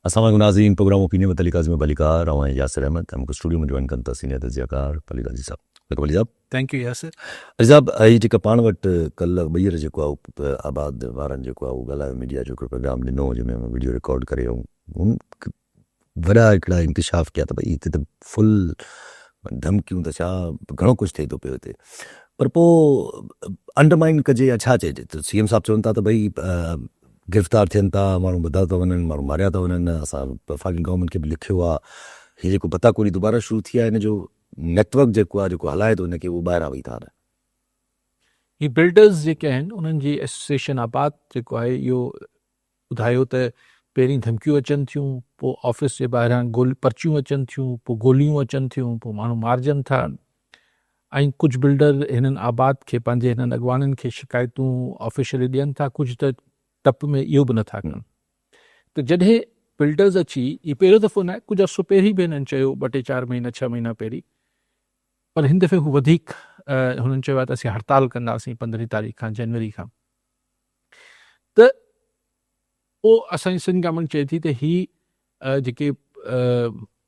अस्सलाम वालेकुम नाज़रीन, प्रोग्राम ओपिनियन में तलीका में बलिकार और यासिर अहमद हमको स्टूडियो में ज्वाइन करता सीनियर तजियाकार पलीका जी साहब। देखो बली साहब, थैंक यू यासिर। अजी साहब, ही जेका पाण वटि कल्ह ॿीहर जेको आहे आबाद वारनि जेको आहे उहो ॻाल्हायो मीडिया जो हिकिड़ो प्रोग्राम ॾिनो जंहिंमें वीडियो रिकॉर्ड करे ऐं हुन वॾा हिकिड़ा इंकशाफ़ कया त भई हिते त फुल धमकियूं त छा घणो कुझु थिए थो पियो हिते, पर पोइ अंडरमाइन कजे या छा चइजे। त सीएम साहब चवनि था त भई गिरफ़्तार थियनि था, माण्हू ॿुधा था वञनि, माण्हू मारिया था वञनि, असां वफ़ाक़ी गवर्नमेंट खे बि लिखियो आहे, हीअ जेको पताखोरी दुबारा शुरू थी आहे हिन जो नेटवर्क जेको आहे जेको हलाए थो हिनखे उहो ॿाहिरां वेही था। ही बिल्डर्स जेके आहिनि उन्हनि जी एसोसिएशन आबाद जेको आहे इहो ॿुधायो त पहिरीं धमकियूं अचनि थियूं, पोइ ऑफिस जे ॿाहिरां पर्चियूं अचनि थियूं, पोइ गोलियूं अचनि थियूं, पोइ माण्हू मारजनि था। ऐं कुझु बिल्डर हिननि आबाद खे पंहिंजे हिननि अॻवाननि खे शिकायतूं ऑफिशियली ॾियनि था, कुझु त टप में इहो बि नथा कनि। त जॾहिं बिल्डर्स अची, इहो पहिरियों दफ़ो न आहे, कुझु अर्सो पहिरीं बि हिननि चयो, 2-4 महीना 6 महीना पहिरीं, पर हिन दफ़े हू वधीक हुननि चयो आहे त असीं हड़ताल कंदासीं 15 तारीख़ खां, जनवरी खां। त पोइ असांजी सिंध गवर्नमेंट चए थी त ही जेके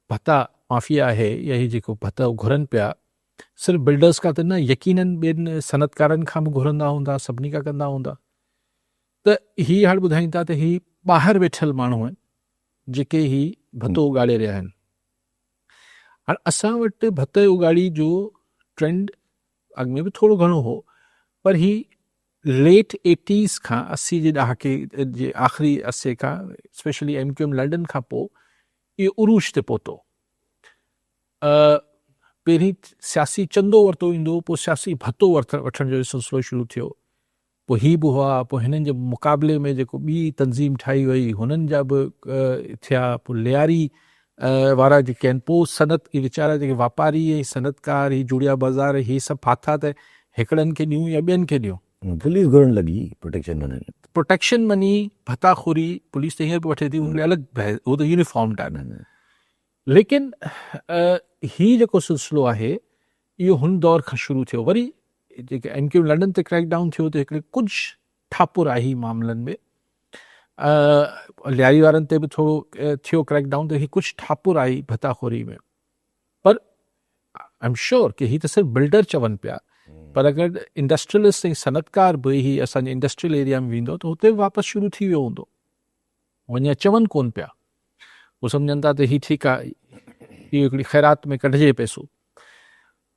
भत्ता माफ़िया आहे या ही जेको भत्ता घुरनि पिया, सिर्फ़ु बिल्डर्स खां त न, यकीननि ॿियनि सनतकारनि खां बि घुरंदा हूंदा, सभिनी खां कंदा हूंदा। त ही हाणे ॿुधाइनि था त ही ॿाहिरि वेठल माण्हू आहिनि जेके ही भत्तो उगाड़े रहिया आहिनि। हाणे असां वटि भत्ते उगाड़ी जो ट्रेंड अॻ में बि थोरो घणो हो, पर ही लेट 80s खां 80 जे ॾहाके जे आख़िरी अरसे खां, स्पेशली MQM लंडन खां पोइ इहो उरूज ते पहुतो। पहिरीं सियासी चंदो वरितो ईंदो, पोइ सियासी भत्तो वठण जो सिलसिलो शुरू थियो, पोइ ही बि हुआ, पोइ हिननि जे मुक़ाबले में जेको ॿी तंज़ीम ठाही वई हुननि जा बि थिया, पोइ लियारी वारा जेके आहिनि, पोइ सनत ई वीचारा जेके वापारी ऐं सनतकार, ही जुड़िया बाज़ार, ही सभु फाथा त हिकिड़नि खे ॾियूं या ॿियनि खे ॾियूं। पुलिस घुरण लॻी प्रोटेक्शन मनी, भत्ताखोरी, पुलिस त हींअर बि वठे थी, उनमें अलॻि उहो त यूनिफॉर्म आहिनि। लेकिन ही जेको सिलसिलो आहे इहो हुन दौर खां शुरू थियो। वरी जेके MQM लंडन ते क्रैकडाउन थियो त हिकिड़े कुझु ठापुर आई मामलनि में, लियारी वारनि ते बि थोरो थियो क्रैकडाउन, त ही कुझु ठापुर आई भत्ताखोरी में। पर आई एम श्योर कि ही त सिर्फ़ु बिल्डर चवनि पिया, पर अगरि इंडस्ट्रियलिस्ट ऐं सनतकार बि ही असांजे इंडस्ट्रियल एरिया में वेंदो त हुते वापसि शुरू थी वियो हूंदो। वञा चवनि कोन पिया, उहो सम्झनि था त ही ठीकु आहे, इहो हिकिड़ी ख़ैरात में कढिजे पैसो।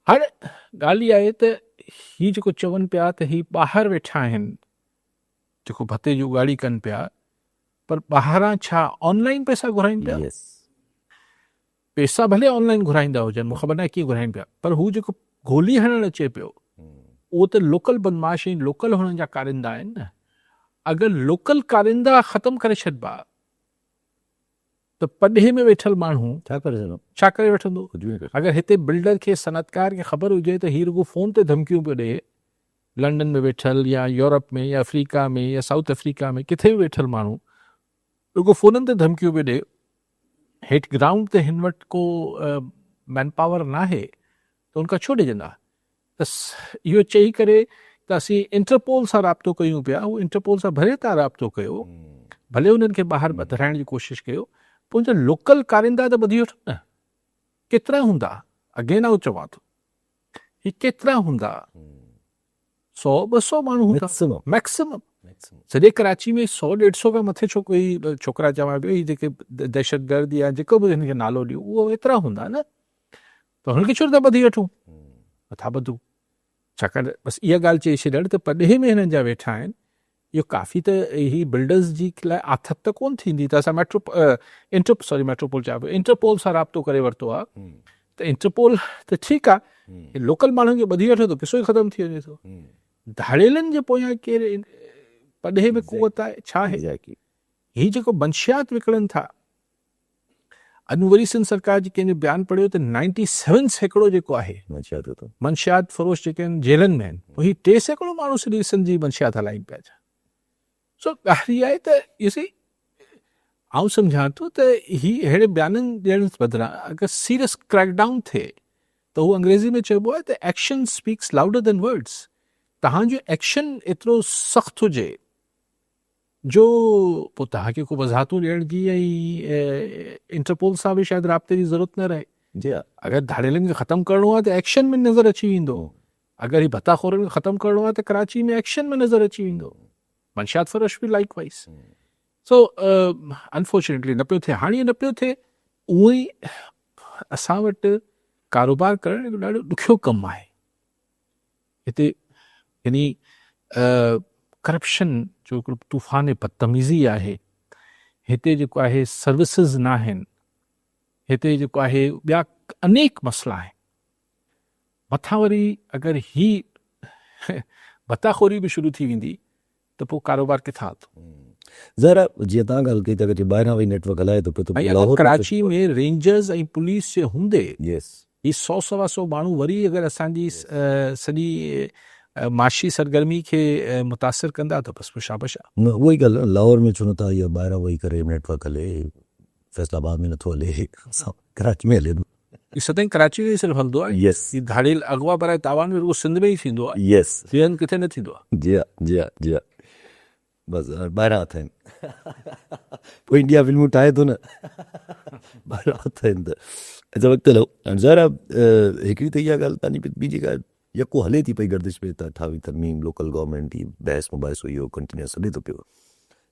हाणे ॻाल्हि इहा आहे त ही जेको चवनि पिया त ही ॿाहिरि वेठा आहिनि जेको भत्ते जी उगाड़ी कनि पिया, पर ॿाहिरां छा ऑनलाइन पैसा घुराइनि पिया? पैसा भले ऑनलाइन घुराईंदा हुजनि, मूंखे ख़बर न आहे कीअं घुराइनि पिया, पर हू जेको गोली हणणु अचे पियो उहो त लोकल बदमाश ऐं लोकल हुननि जा कारिंदा आहिनि न। अगरि लोकल कारिंदा ख़तमु करे छॾिबा त पॾे में वेठल माण्हू छा करे वठंदो? अगरि हिते बिल्डर खे, सनतकार खे ख़बर हुजे त हीउ रुगो फ़ोन ते धमकियूं पियो ॾिए, लंडन में वेठल या यूरोप में या अफ्रीका में या साउथ अफ्रीका में किथे बि वेठल माण्हू रुगो फ़ोननि ते धमकियूं पियो ॾिए, हेठि ग्राउंड ते हिन वटि को मैन पावर न आहे, त उनखां छो ॾिजंदा? त इहो चई करे त असीं इंटरपोल सां राब्तो कयूं पिया, उहो इंटरपोल सां भले तव्हां राब्तो कयो, भले उन्हनि खे ॿाहिरि ॿधाइण जी कोशिशि कयो, पोइ जा लोकल कारिंदा त ॿधी वठो न। केतिरा हूंदा? अॻे न चवां थो, ही केतिरा हूंदा? 100-200 माण्हू हूंदा मैक्सिमम। सॼे कराची में 100-150 खां मथे छो कोई छोकिरा चवां पियो, ही जेके दहशतगर्द या जेको बि हिनखे नालो ॾियो, उहो एतिरा हूंदा न, त हुनखे छो था ॿधी वठूं? नथा ॿधूं, छाकाणि बसि इहा ॻाल्हि चई छॾण त पॾे में हिननि जा वेठा आहिनि। इहो काफ़ी त ही बिल्डर्स जी लाइ आथत त कोन थींदी। त असां मेट्रोपोल चवां पियो, इंटरपोल सां राब्तो करे वरितो आहे, त इंटरपोल त ठीकु आहे, लोकल माण्हुनि खे ॿधी वठे थो, किसो ई ख़तमु थी वञे थो। धाड़ेलनि जे पोयां केरु पॾे में कुवत आहे छा आहे? ही जेको मंशियात विकिणनि था, अॼु वरी सिंध सरकार जी कंहिंजो बयानु पढ़ियो त 97 सैकड़ो जेको आहे मंशियात फ़रोश जेके आहिनि जेलनि में आहिनि, पोइ ही 3 सैकड़ो माण्हू सॼी सिंध जी मंशियात हलाइनि पिया। सो ॻाल्हि इहा आहे त इसी आउं सम्झां थो त ही अहिड़े बयाननि ॾियण बदिरां अगरि सीरियस क्रैकडाउन थिए त हू अंग्रेज़ी में चइबो आहे त action speaks louder than words. तव्हांजो एक्शन एतिरो सख़्तु हुजे जो पोइ तव्हांखे को वज़ाहतूं ॾियण जी ऐं इंटरपोल सां बि शायदि राब्ते जी ज़रूरत न रहे। जी हा अगरि धाड़ेलनि खे ख़तमु करिणो आहे त एक्शन में नज़र अची वेंदो, अगरि ही भताखोरनि खे ख़तमु करिणो आहे त कराची में एक्शन में नज़र अची वेंदो, मंशियात फ़रोश बि लाइक वाइस। सो अनफॉर्चुनेटली न पियो थिए। हाणे न पियो थिए, उहो ई असां वटि कारोबार करणु हिकु ॾाढो ॾुखियो कमु आहे। हिते यानी करप्शन जो हिकिड़ो तूफ़ान बदतमीज़ी आहे, हिते जेको आहे सर्विसिस न आहिनि, हिते जेको आहे ॿिया अनेक मसइला आहिनि। मथां वरी अगरि ही भताखोरी बि शुरू थी वेंदी त पोइ कारोबार किथां हलंदो? ज़रा जीअं तव्हां ॻाल्हि कई त ॿाहिरां वई नेटवर्क हलाए थो पियो ऐं त अगरि कराची में रेंजर्स ऐं पुलिस जे हूंदे यस ही 100-125 माण्हू वरी अगरि असांजी सॼी माशी सरगर्मी खे मुतासिर कंदा त बसि शाबाश आहे। न उहा ई ॻाल्हि आहे, लाहौर में छो नथा इहा ॿाहिरां वेही करे नेटवर्क हले, फैसलाबाद में नथो हले, कराची में हले थो। ही सदाईं कराची में ई सिर्फ़ु हलंदो आहे। यस ही धाड़ेल अगवा बराए तावान में रुगो सिंध में ई थींदो आहे, यस ॿियनि किथे न थींदो आहे। जी हा जी हा जी हा, बसि ॿाहिरां हथ आहिनि पोइ इंडिया फिल्मूं ठाहे थो न ॿाहिरां हथ आहिनि त अच्छा वक़्तु हलो। ज़रा हिकिड़ी त इहा ॻाल्हि तव्हांजी ॿी जेका यको हले थी पई गर्दिश में त 28 तरमीम लोकल गवर्नमेंट जी बहस मुबाहिसो इहो कंटिन्यूस हले थो पियो।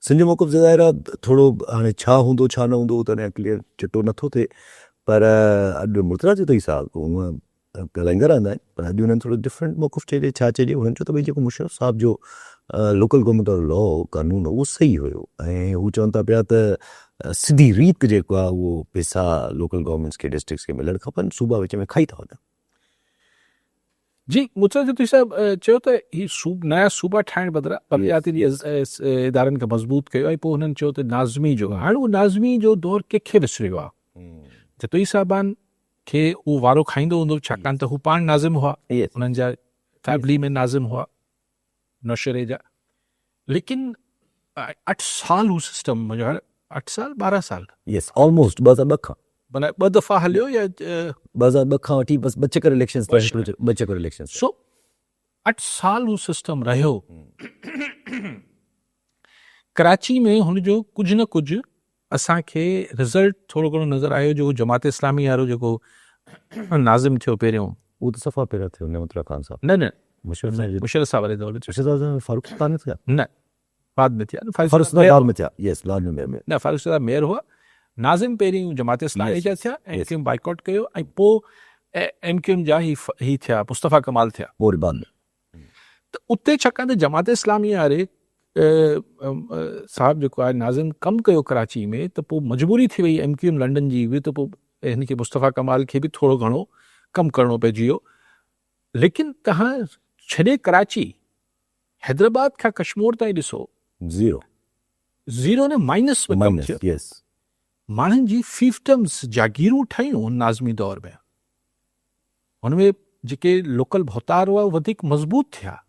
सिंध जो मौक़िफ़ ज़ाहिर आहे थोरो हाणे छा हूंदो छा न हूंदो उहो त अञा क्लियर चिटो नथो थिए, पर अॼु मुर्तज़ा जो त ई साल हूअं ॻाल्हाईंदा रहंदा आहिनि, पर अॼु हुननि थोरो डिफरेंट मौक़िफ़ चइजे छा चइजे। हुननि चयो त भई जेको मुशर्रफ साहब जो लोकल गवर्नमेंट जो लॉ कानून उहो सही हुयो, ऐं हू चवनि था पिया त सिधी रीत जेको आहे उहो पैसा लोकल गवर्नमेंट्स खे डिस्ट्रिक्ट्स खे मिलणु खपनि, सूबा विच में खाई था वञनि। जी मुर्तज़ा जदीद साहब चयो त ही नया सूबा ठाहिण बदिरां बलदियाती इदारनि खे मज़बूत कयो ऐं पोइ हुननि चयो त नाज़मी जो हाणे उहो नाज़मी जो दौरु कंहिंखे विसरियो आहे। जतोई साहिबान खे उहो वारो खाईंदो हूंदो, छाकाणि त हू पाण नाज़िम हुआ, हुननि जा फैमिली में नाज़िम हुआ नौशरे जा, लेकिन 8 साल हू सिस्टम मुंहिंजो हाणे 8 साल 12 साल यस ऑलमोस्ट 2002 खां माना 2 दफ़ा हलियो या 2002 खां वठी बसि ॿ चकर इलेक्शन। सो 8 साल हू सिस्टम रहियो। कराची में हुनजो कुझु न कुझु असांखे रिज़ल्ट थोरो घणो नज़र आयो, जो जमात इस्लामी वारो जेको नाज़िम थियो पहिरियों, उहो त सफ़ा पहिरियों थियो नेमतुल्लाह खान साहब, न मुशर्रफ साहब वारे दौर में फारूक सुल्तान ने थिया, न बाद में थिया, फारूक सुल्तान में थिया, यस बाद में न फारूक साहब मेयर हुआ, नाज़िम पहिरीं जमात इस्लामी जा थिया, एमक्यूएम बाइकॉट कयो, ऐं पोइ एमक्यूएम जा ही थिया मुस्तफ़ा कमाल थिया पोइ बाद में। त उते छाकाणि त जमात इस्लामी वारे साहब जेको आहे नाज़िम कमु कयो कराची में, त पोइ मजबूरी थी वई एमक्यूएम लंडन जी हुई, त पोइ हिन खे मुस्तफ़ा कमाल खे बि थोरो घणो कमु करिणो पइजी वियो। लेकिन तव्हां छॾे कराची, हैदराबाद खां कश्मीर ताईं ॾिसो, ज़ीरो ने माइनस में कमु थियो। माण्हुनि जी फीफटम्स जागीरूं ठहियूं नाज़मी दौर में, हुनमें जेके लोकल भौतार हुआ वधीक मज़बूत थिया,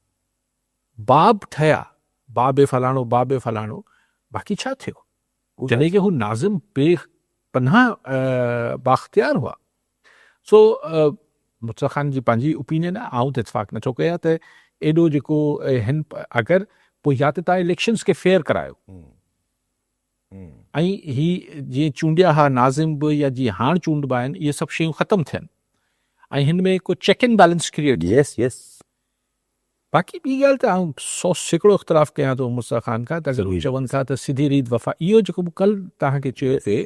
बाब ठहिया, बाबे फलाणो, बाक़ी छा थियो जॾहिं की हू नाज़िम बेपनाह बाख्तियार हुआ। सो मुर्तज़ा ख़ान जी पंहिंजी ओपिनियन आहे, आऊं त इतफ़ाक़ नथो कयां त एॾो जेको हिन अगरि पोइ या त तव्हां इलेक्शन्स खे फेयर करायो, ऐं ही जीअं चूंडिया हुआ नाज़िम बि या जीअं हाणे चूंडबा आहिनि, इहे सभु शयूं ख़तमु थियनि, ऐं हिन में को चेक एंड बैलेंस क्रिएट। यस बाक़ी ॿी ॻाल्हि त आऊं 100 इख़्तिलाफ़ कयां थो मुर्तज़ा ख़ान खां, त अगरि चवनि था त सिधी रीत वफ़ा, इहो जेको कल तव्हांखे चयो थिए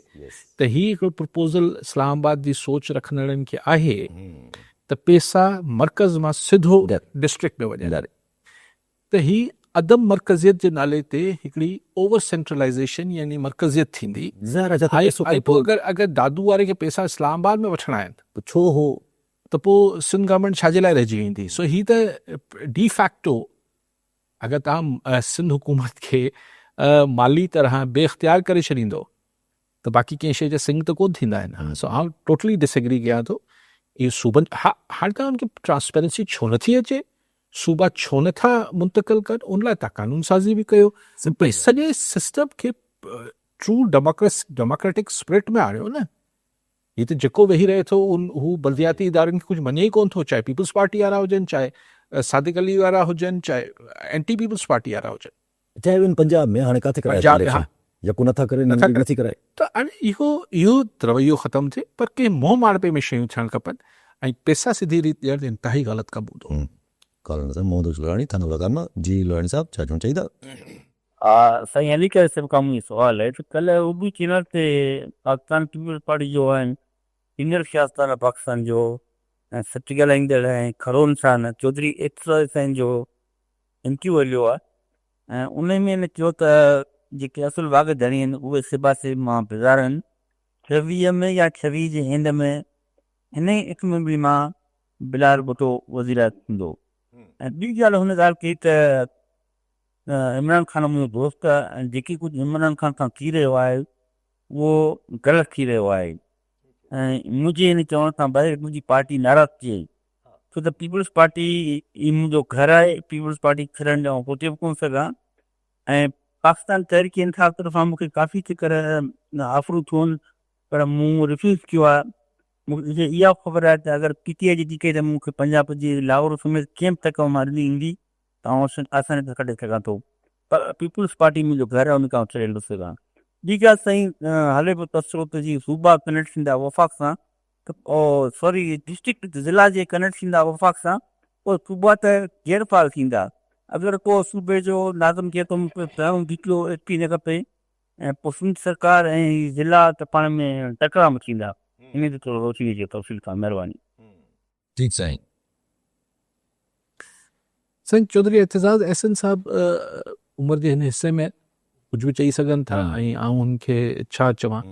त ही हिकिड़ो प्रपोज़ल इस्लामाबाद जी सोच रखंदड़नि खे आहे त पैसा मर्कज़ मां सिधो डिस्ट्रिक्ट में वञे, त ही अदम मर्कज़ियत जे नाले ते हिकिड़ी ओवर सेंट्रलाइज़ेशन यानी मर्कज़ियत थींदी। अगरि दादू वारे खे पैसा इस्लामाबाद में वठणा आहिनि त छो हो, त पोइ सिंध गवर्नमेंट छाजे लाइ रहिजी वेंदी। सो ही त डी फैक्टो अगरि तव्हां सिंध हुकूमत खे माली तरह बेइख्तियार करे छॾींदो त बाक़ी कंहिं शइ जा सिंग त कोन थींदा आहिनि। सो आउं टोटली डिसएग्री कयां थो। इहो सूबनि हाणे तव्हां हुनखे ट्रांसपेरेंसी छो नथी अचे, सूबा छो नथा मुंतक़िल कनि, उन लाइ तव्हां कानून साज़ी बि कयो, सॼे सिस्टम खे ट्रू डेमोक्रेटिक स्पिरिट में आणियो न। हीअ त जेको वेही रहे थो हू बल्दियाती इदारनि खे कुझु मञे ई कोन थो, चाहे पीपल्स पार्टी वारा हुजनि, चाहे सादिक अली वारा हुजनि, चाहे एंटी पीपल्स पार्टी वारा हुजनि। चाहे इन पंजाब में हाणे काथे कराए पंजाब में, इलेक्शन हाँ। या को नथा करे नथी कराए त हाणे इहो रवैयो ख़तमु थिए, पर कंहिं मोह माड़पे में शयूं थियणु खपनि ऐं पैसा सिधी रीति ॾियणु इंतिहाई ग़लति कमु हूंदो। कॉलोनी साहब मोहम्मद लोहानी थाना लगामा जी लोहानी साहब छा चवणु चाहिंदा? साईं अली करे सभु कम सवाल है तो कल उबी चैनल ते पाकिस्तान पीपल्स पार्टी जो आहिनि सीनियर सियासतदान पाकिस्तान जो ऐं सच ॻाल्हाईंदड़ ऐं खड़ो इंसान चौधरी एतरा हुसैन जो इंटरव्यू हलियो आहे ऐं उन में हिन चयो त जेके असुल वाघ धणी आहिनि उहे सिबासे मां बेज़ार आहिनि। 26 में या 26 जे हिंद में हिन ई असेंबली मां बिलाल भुट्टो वज़ीर थींदो। ऐं ॿी ॻाल्हि हुन ॻाल्हि कई त इमरान खान मुंहिंजो दोस्त आहे ऐं जेकी कुझु इमरान खान सां थी रहियो आहे उहो ग़लति थी रहियो आहे ऐं मुंहिंजे हिन चवण सां ॿाहिरि मुंहिंजी पार्टी नाराज़ थी वई छो त पीपल्स पार्टी ई मुंहिंजो घरु आहे। पीपल्स पार्टी छॾण जो पोइ बि कोन सघां ऐं पाकिस्तान तहरीक इंसाफ़ तरफ़ां मूंखे काफ़ी चकर ऑफरूं थियूं आहिनि पर मूं रिफ्यूज़ कयो आहे। मूंखे इहा ख़बर आहे त अगरि PTI जी टिकट मूंखे पंजाब जी लाहौर समेत कंहिं बि तक मां ॾिनी ईंदी त आसानी सां कढे सघां थो पर पीपल्स पार्टी मुंहिंजो घरु आहे उन खां छॾे न सघां। ॿी ॻाल्हि साईं हले पियो तस्रो त जी सूबा कनेक्ट थींदा वफ़ाक़ सां त सॉरी डिस्ट्रिक्ट ज़िला जे कनेक्ट थींदा वफ़ाक़ सां पोइ सूबा त गैरफाल थींदा। अगरि को सूबे जो नाज़िम चए थो मूंखे पहिरियों DPO SP न खपे ऐं पोइ सिंध सरकार ऐं ज़िला त पाण में टकरा मचींदा। इन ते थोरो रोशनी हुजे तफ़सील खां महिरबानी। ठीक साईं। साईं चौधरी एतज़ाज़ अहसन साहब उमिरि जे हिन हिसे में कुझु बि चई सघनि था ऐं आउं हुनखे छा चवां।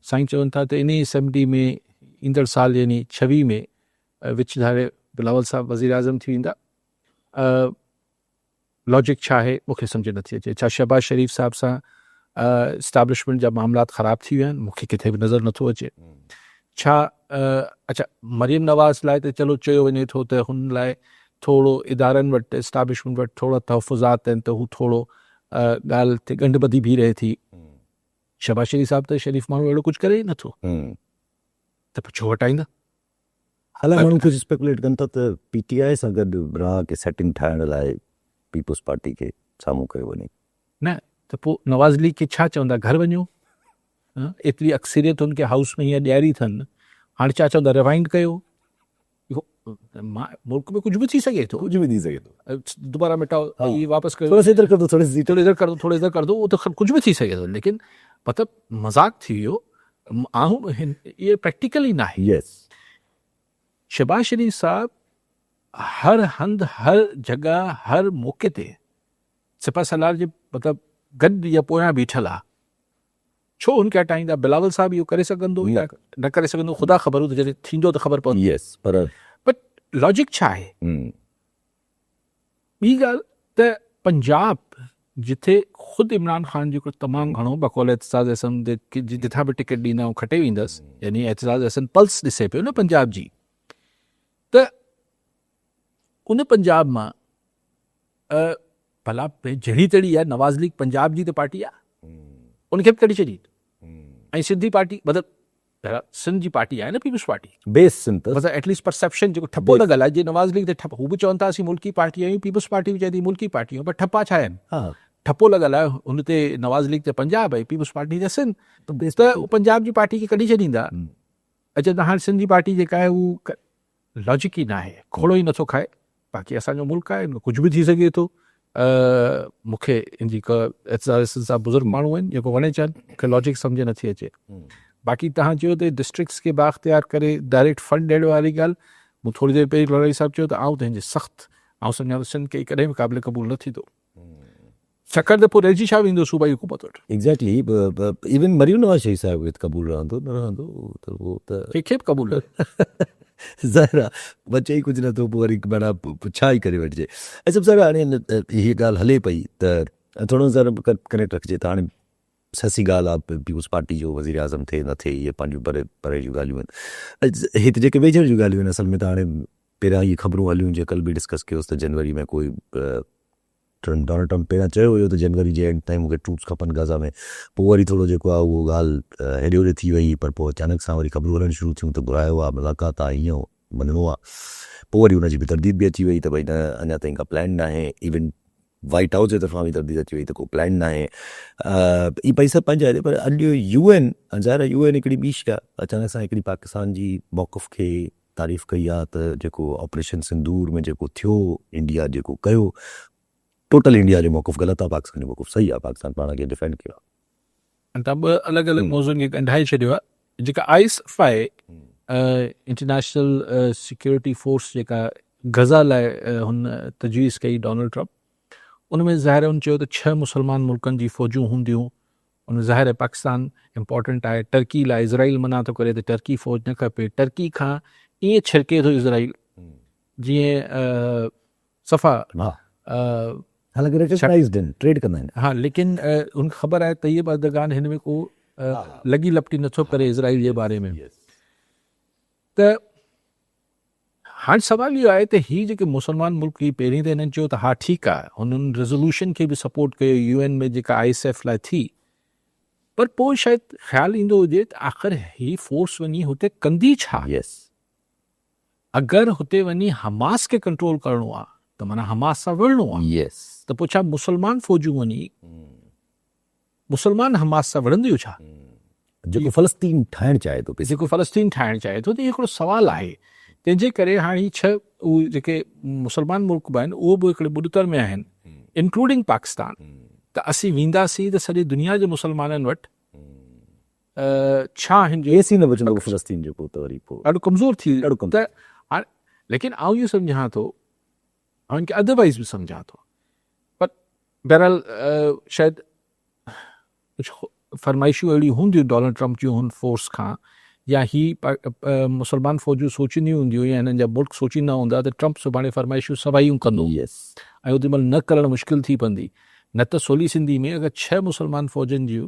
साईं चवनि था त इन ई असेंबली में ईंदड़ साल यानी 26 में विच धारे बिलावल साहब वज़ीर आज़म थी वेंदा। लॉजिक छा आहे मूंखे सम्झ नथी अचे। छा शहबाज शरीफ़ साहब सां इस्टाब्लिशमेंट जा मामलात ख़राब थी विया आहिनि मूंखे किथे बि नज़र नथो अचे। छा अच्छा मरियम नवाज़ लाइ त चलो चयो वञे थो त हुन लाइ थोरो इदारनि वटि इस्टाब्लिशमेंट वटि थोरा तहफ़ुज़ात आहिनि त हू थोरो ॻाल्हि ते ॻंढ ॿधी बि रहे थी। शहबाज शरीफ़ साहब त शरीफ़ माण्हू अहिड़ो कुझु करे ई नथो त पोइ छो हटाईंदा। हालांकि माण्हू कुझु स्पेकुलेट कनि था त PTI सां गॾु राह खे सेटिंग ठाहिण लाइ पीपल्स पार्टी खे साम्हूं कयो वञे न त पोइ नवाज़ लीग खे छा चवंदा घर वञो। एतिरी अक्सरियत हुनखे हाउस में हीअं ॾियारी अथनि हाणे छा चवंदा रिवाइंड कयो। मुल्क में कुझु बि थी सघे थो कुझु बि थी सघे थो दोबारा मिटाओ वापसि कयो थोरो इधर कर दो थोड़ी सी थोड़ी इधर कर दो थोड़ी इधर कर दो वो तो कुछ भी थी सके तो लेकिन मतलब मजाक थी वियो। ये प्रैक्टिकली ना है। यस शहबाज शरीफ साहब हर हंध हर जगह हर मौके ते सिपा सलार जे मतलब गद या पोयां बीठल आहे। छो हुनखे हटाईंदा। बिलावल साहब इहो करे सघंदो या न करे सघंदो ख़ुदा ख़बर हो त जॾहिं थींदो त ख़बर पवंदी। यस पर लॉजिक छा आहे। ॿी ॻाल्हि त पंजाब जिथे ख़ुदि इमरान ख़ान जेको तमामु घणो बकौल एतज़ाज़ अहसन जिथां बि टिकट ॾींदा ऐं खटे वेंदसि यानी एतज़ाज़ अहसन पल्स ॾिसे पियो न पंजाब जी त उन पंजाब मां भला जहिड़ी तहिड़ी आहे नवाज़ लीग पंजाब जी त पार्टी आहे उनखे बि कढी छॾी ऐं सिंधी पार्टी मतिलबु सिंध जी पार्टी आहे न पीपल्स पार्टी बेस सिंध मतिलबु एटलीस्ट परसेप्शन जेको ठपो न ॻाल्हाए जे नवाज़ लीग ते ठप हू बि चवनि था असीं मुल्की पार्टी आहियूं पीपल्स पार्टी बि चए थी मुल्की पार्टी आहियूं पर ठपा छा आहिनि। ठपो न ॻाल्हायो हुन ते नवाज़ लीग ते पंजाब आहे पीपल्स पार्टी ते सिंध त पंजाब जी पार्टी खे कढी छॾींदा। अच्छा त हाणे सिंध जी पार्टी जेका आहे उहा लॉजिक ई न आहे खोड़ो ई नथो खाए। बाक़ी असांजो मुल्क आहे कुझु बि थी सघे थो। मूंखे इन जी एतज़ाज़ सां बुज़ुर्ग माण्हू आहिनि जेको वणे चवनि मूंखे लॉजिक सम्झ नथी अचे। बाक़ी तव्हां चयो त डिस्ट्रिक्ट्स खे बाख़्तियार करे डायरेक्ट फंड ॾियण वारी ॻाल्हि मूं थोरी देरि पहिरीं लड़ाई साहिबु चयो त आउं त हिनजे सख़्तु आउं सम्झां थो सिंध खे कॾहिं बि क़ाबिल क़बूल न थींदो छाकाणि त पोइ रहिजी छा वेंदो सूबाई हुकूमत वटि। एग्ज़ैक्टली इवन मरियम नवाज़ शरीफ़ साहिब खे क़बूल रहंदो न रहंदो त उहो त कंहिंखे बि क़बूल ज़ाहिर आहे बचे ई कुझु नथो पोइ वरी माना छा ई करे वठिजे। ऐं सभु सारा हाणे हीअ ॻाल्हि हले पई त थोरो ज़रा कनेक्ट रखिजे त हाणे ससी ॻाल्हि आहे पीपल्स पार्टी जो वज़ीर आज़म थिए न थिए इहे पंहिंजूं परे जूं ॻाल्हियूं आहिनि। हिते जेके वेझर जूं ॻाल्हियूं आहिनि असल में त हाणे पहिरियां इहे ख़बरूं हलियूं जे कल्ह बि डिस्कस कयोसीं त जनवरी में कोई डोनाल्ड ट्रम्प पहिरियां चयो हुयो त जनवरी जे एंड ताईं मूंखे ट्रूप्स खपनि गाज़ा में। पोइ वरी थोरो जेको आहे उहो ॻाल्हि हेॾे होॾे थी वई पर पोइ अचानक सां वरी ख़बरूं हलणु शुरू थियूं त घुरायो आहे मुलाक़ात आहे हीअं मञिणो आहे। पोइ वरी हुनजी बि तरदीद बि अची वई त भई न अञा ताईं का प्लान न आहे। इवन वाइट हाउस जे तरफ़ां बि तरदीद अची वई त को प्लान न आहे। ई पैसा पंहिंजा आहे पर अॼु UN ज़ाहिर UN हिकिड़ी ॿी शइ आहे। अचानक सां हिकिड़ी पाकिस्तान जी मौक़िफ़ खे तारीफ़ कई आहे त जेको ऑपरेशन सिंदूर में जेको थियो, इंडिया जेको कयो, टोटल इंडिया जो मौक़िफ़ ग़लति आहे, पाकिस्तान जो मौक़िफ़ सही आहे, पाकिस्तान पाण खे डिफेंड कयो आहे। तव्हां ॿ अलॻि अलॻि मौज़ुअनि खे ॻंढाए छॾियो आहे। जेका ISAF आहे, इंटरनेशनल सिक्योरिटी फोर्स जेका गज़ा लाइ हुन तजवीज़ कई डोनाल्ड ट्रम्प, उन में ज़ाहिर हुन चयो त 6 मुस्लमान मुल्कनि जी फ़ौजूं हूंदियूं। उन ज़ाहिर आहे पाकिस्तान इम्पॉर्टेंट आहे। टर्की लाइ इज़राइल मना थो करे त टर्की फ़ौज न खपे। टर्की खां ईअं छिड़के थो इज़राइल जीअं सफ़ा हालांकि रेकग्नाइज़्ड आहिनि, ट्रेड कंदा आहिनि। हाँ, लेकिन उन ख़बर आहे तय्यब अर्दगान हिन में को लॻी लपटी नथो करे इज़राइल जे बारे में। त हाणे सवाल इहो आहे त हीअ जेके मुस्लमान मुल्क ही पहिरीं त हिननि चयो त हा ठीकु आहे, हुननि रेज़ोल्यूशन खे बि सपोर्ट कयो UN में जेका ISAF लाइ थी, पर पोइ शायदि ख़्यालु ईंदो हुजे त आख़िर ही फोर्स वञी हुते कंदी छा। अगरि हुते वञी हमास खे कंट्रोल करिणो आहे त माना हमास सां विढ़णो आहे, त पोइ छा मुस्लमान फ़ौजूं वञी मुस्लमान हमास सां विढ़ंदियूं छा? जेको फ़लस्तीन ठाहिणु चाहे थो, जेको फ़लस्तीन ठाहिणु चाहे थो, त इहो हिकिड़ो सुवालु आहे। तंहिंजे करे हाणे ही 6 उहे जेके मुस्लमान मुल्क बि आहिनि उहो बि हिकिड़े बुॾतर में आहिनि, इंक्लूडिंग पाकिस्तान। त असीं वेंदासीं त सॼी दुनिया जे मुस्लमाननि वटि छा हिन जो एसी न बचंदो फ़लस्तीन जेको, त वरी पोइ ॾाढो कमज़ोर थी ॾाढो कमज़ोर। त हाणे लेकिन आउं इहो सम्झां थो, ऐं इनखे अदरवाइज़ बि सम्झां थो, पर बहरहाल शायदि कुझु फरमाइशूं अहिड़ियूं हूंदियूं डोनाल्ड ट्रम्प जूं हुन फोर्स खां, या ही मुस्लमान फ़ौजूं सोचींदियूं हूंदियूं, या हिननि जा मुल्क सोचींदा हूंदा त ट्रम्प सुभाणे फरमाइशूं सवायूं कंदो, ऐं ओॾी महिल न करणु मुश्किल थी पवंदी। न त सोली सिंधी में अगरि 6 मुस्लमान फ़ौजनि जूं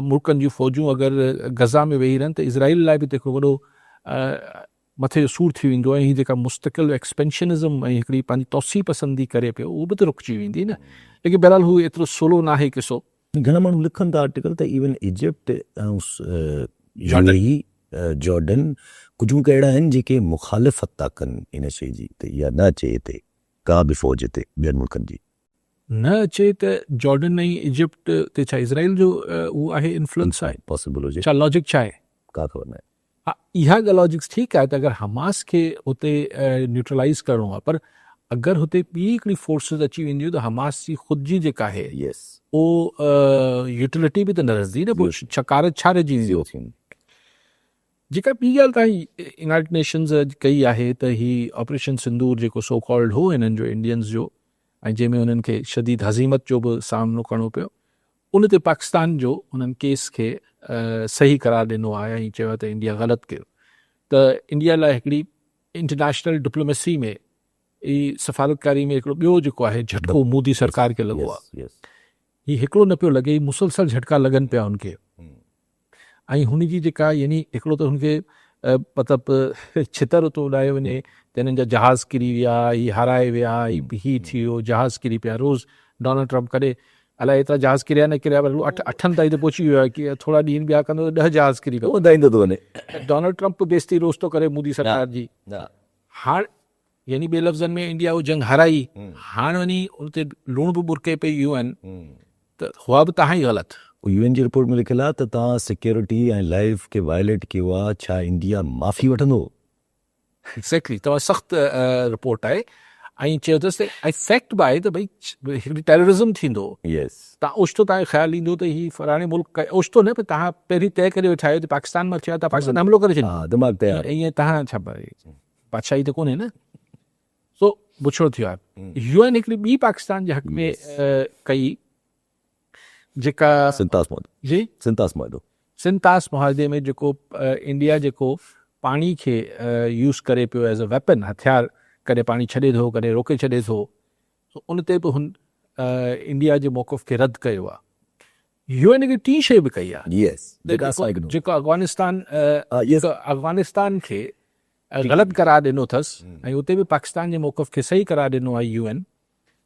मुल्कनि जूं फ़ौजूं अगरि गज़ा में वेही रहनि त इज़राइल लाइ बि त हिकिड़ो वॾो मथे जो सूर थी वेंदो आहे। हीअ जेका मुस्तक़िल एक्सपेंशनिज़म ऐं हिकिड़ी पंहिंजी तौसी पसंदी करे पियो, उहो बि त रुकिजी वेंदी न। लेकिन बहरहाल हू एतिरो सोलो न आहे किसो। घणा माण्हू लिखनि था आर्टिकल त इवन इजिप्ट ऐं UAE जॉर्डन कुझु अहिड़ा आहिनि जेके मुखालिफ़त था कनि इन शइ जी, त इहा न अचे हिते का बि फ़ौज हिते ॿियनि मुल्कनि जी न अचे, त जॉर्डन ऐं इजिप्ट ते छा इज़राइल जो उहो आहे इन्फ्लुएंस आहे? पॉसिबल हुजे, छा लॉजिक छा आहे? का ख़बर न आहे। हा, इहा लॉजिक्स ठीकु आहे त अगरि हमास खे हुते न्यूट्रलाइज़ करिणो आहे, पर अगरि हुते ॿी हिकिड़ी फोर्सिस अची वेंदियूं त हमास जी ख़ुदि जी जेका आहे उहो यूटिलिटी बि त न रसंदी न, पोइ छकार छा रहिजी वेंदी। जेका ॿी ॻाल्हि तव्हां यूनाइटेड नेशंस कई आहे त ही ऑपरेशन सिंदूर जेको सो कॉल्ड हो हिननि जो इंडियंस जो, ऐं जंहिंमें हुननि खे शदीद हज़ीमत जो बि सामनो करिणो पियो, उन ते पाकिस्तान जो उन्हनि केस खे सही करार ॾिनो आहे ऐं चयो त इंडिया ग़लति कयो। त इंडिया लाइ हिकिड़ी इंटरनेशनल डिप्लोमेसी में ई सफ़ारतकारी में हिकिड़ो ॿियो जेको आहे झटको मोदी सरकार खे लॻो आहे। हीउ हिकिड़ो न पियो लॻे, मुसलसल झटका लॻनि पिया हुनखे। ऐं हुन जी जेका यानी हिकिड़ो त हुनखे मतिलबु छितर थो उॾायो वञे त हिननि जा जहाज़ किरी विया, हीअ हाराए विया, हीअ थी वियो, जहाज़ किरी पिया। रोज़ डोनाल्ड ट्रम्प करे अलाए एतिरा जहाज़ किरिया न किरिया, पर 8 ताईं त पहुची वियो आहे कि थोरा ॾींहं ॿिया कंदो त 10 जहाज़ किरी पियो वधाईंदो थो वञे। डोनाल्ड ट्रम्प बेइज़ती रोज़ थो करे मोदी सरकार जी। हाणे यानी ॿिए लफ़्ज़नि में इंडिया उहो जंग हाराई, हाणे वञी उते लूण बि बुरके पई UN, त हुआ बि तव्हां ई ग़लति। UN जी रिपोर्ट में लिखियलु आहे त तव्हां सिक्योरिटी ऐं लाइफ खे वायलेट कयो आहे, छा इंडिया माफ़ी वठंदो? एक्ज़ैक्टली, तव्हां सख़्तु रिपोर्ट आहे। ऐं चयो अथसि त ऐं फैक्ट बि आहे त भई हिकिड़ी टेररिज़म थींदो। तव्हां ओचितो तव्हांखे ख़्यालु ईंदो त हीअ फलाणे मुल्क, ओचितो न, पर तव्हां पहिरीं तइ करे वेठा आहियो त पाकिस्तान में थियो आहे, तव्हां पाकिस्तान हमलो करे छॾियो, दिमाग़ तयारु। ईअं तव्हां छा बादशाही त कोन्हे न। सो बुछड़ो थियो आहे। UN हिकिड़ी ॿी पाकिस्तान जे हक़ में कई, जेका सिंतास मुआहदे में जेको इंडिया जेको पाणी खे यूज़ करे पियो एज़ अ वेपन, हथियार, कॾहिं पाणी छॾे थो, कॾहिं रोके छॾे थो, उन ते बि हुन इंडिया जे मौक़िफ़ खे रद्द कयो आहे। UN हिकिड़ी टी शइ बि कई आहे, जेको अफ़गानिस्तान खे ग़लति करार ॾिनो अथसि, ऐं उते बि पाकिस्तान जे मौक़िफ़ खे सही करार ॾिनो आहे UN,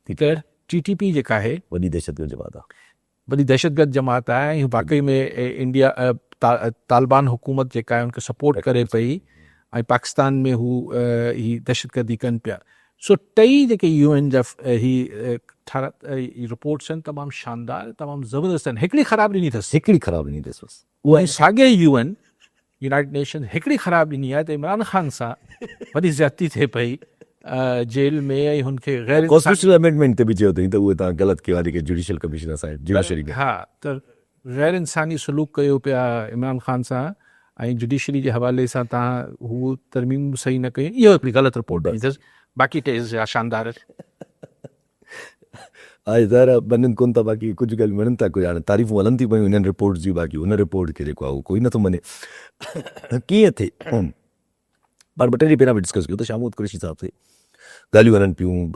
त TTP जेका आहे वॾी दहशतगर्द जमात आहे, वॾी दहशतगर्द जमात आहे। ऐं वाकई में इंडिया तालिबान हुकूमत जेका आहे उनखे सपोर्ट करे पई, ऐं पाकिस्तान में हू ही दहशतगर्दी कनि पिया। सो टई जेके UN जा ही रिपोर्ट्स आहिनि तमामु शानदार, तमामु ज़बरदस्त आहिनि। हिकिड़ी ख़राबु ॾिनी अथसि, हिकिड़ी ख़राबु ॾिनी अथसि बसि। उहा साॻे यूनाइटेड नेशन हिकिड़ी ख़राबु ॾिनी आहे त इमरान ख़ान सां वॾी ज़्यादती थिए पई जेल में, ऐं हुनखे गैर कॉन्स्टिट्यूशनल अमेंडमेंट ते बि चयो अथई त उहे तव्हां ग़लति कयो आहे जेके जुडिशियल कमीशन सां जुडिशरी में। हा, त गैर इंसानी सलूक कयो पिया इमरान ख़ान सां, ऐं जुडिशरी जे हवाले सां तव्हां हू तरमीम सही न कई, इहो हिकिड़ी ग़लति रिपोर्ट ॾिनी अथसि। बाक़ी टे शानदार आहे ज़ाहिर बननि कोन था, बाक़ी कुझु ॻाल्हि वणनि था, कुझु हाणे तारीफ़ूं हलनि थी पयूं हिननि रिपोर्ट जी, बाक़ी हुन रिपोर्ट खे जेको आहे उहो कोई नथो मञे। कीअं थिए पर ॿ टे ॾींहं पहिरियां बि डिस्कस कयो त शामूद कुरैशी साहिब ते ॻाल्हियूं हलनि पियूं।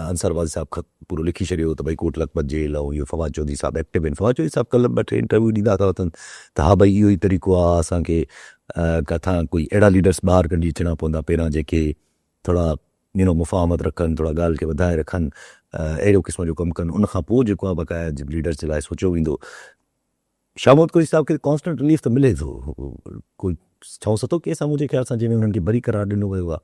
अंसार वाज़ी साहिबु ख़त पूरो लिखी छॾियो त भई कोट लखपत जेल, ऐं इहो फवाद चौधरी साहिबु एक्टिव आहिनि। फवाद चौधरी साहिबु कल्ह ॿ टे इंटरव्यू ॾींदा था वठनि त हा भई इहो ई तरीक़ो आहे, असांखे किथां कोई अहिड़ा लीडर्स ॿाहिरि कढी अचणा पवंदा पहिरां जेके थोरा मुफ़ाहमत रखनि, थोरा ॻाल्हि खे वधाए रखनि, अहिड़ो क़िस्म जो कमु कनि, उनखां पोइ जेको आहे बक़ाइदा लीडर्स जे लाइ सोचियो वेंदो। शामूद कुरैशी साहिब खे कॉन्स्टेंट रिलीफ त मिले थो, कोई 6-7 केस आहे मुंहिंजे ख़्याल सां जंहिंमें हुननि खे बरी करार ॾिनो वियो आहे,